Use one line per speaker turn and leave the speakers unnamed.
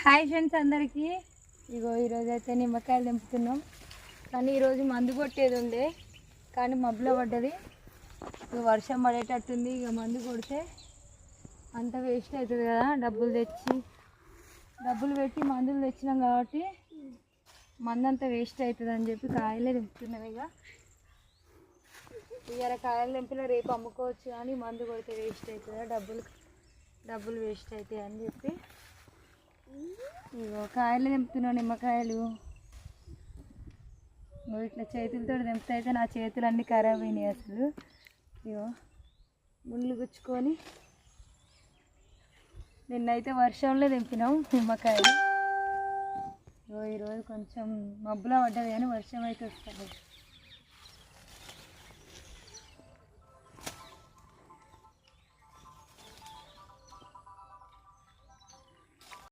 Hi friends అందరికీ. ఇగో ఈరోజు అయితే నిమ్మకాయలు తెంపుతున్నాం. కానీ ఈరోజు మందు కొట్టేది ఉండే కానీ మబ్బులో పడ్డది. ఇక వర్షం పడేటట్టుంది. ఇక మందు కొడితే అంత వేస్ట్ అవుతుంది కదా, డబ్బులు పెట్టి మందులు తెచ్చినాం కాబట్టి మందు అంతా వేస్ట్ అవుతుంది అని చెప్పి కాయలే తెంపుతున్నాం. ఇక కాయలు తెంపిన రేపు అమ్ముకోవచ్చు కానీ మందు కొడితే వేస్ట్ అవుతుందా, డబ్బులు వేస్ట్ అవుతాయి అని చెప్పి ఇగో కాయలు తెంపుతున్నావు. నిమ్మకాయలు నువ్వు ఇట్లా చేతులతో తెంపితే అయితే నా చేతులు అన్నీ ఖరాబ్ అయినాయి అసలు. ఇగో ముళ్ళు గుచ్చుకొని నిన్నైతే వర్షంలో తెంపినాం నిమ్మకాయలు. ఇగో ఈరోజు కొంచెం మబ్బులా పడ్డది కానీ వర్షం అయితే వస్తుంది.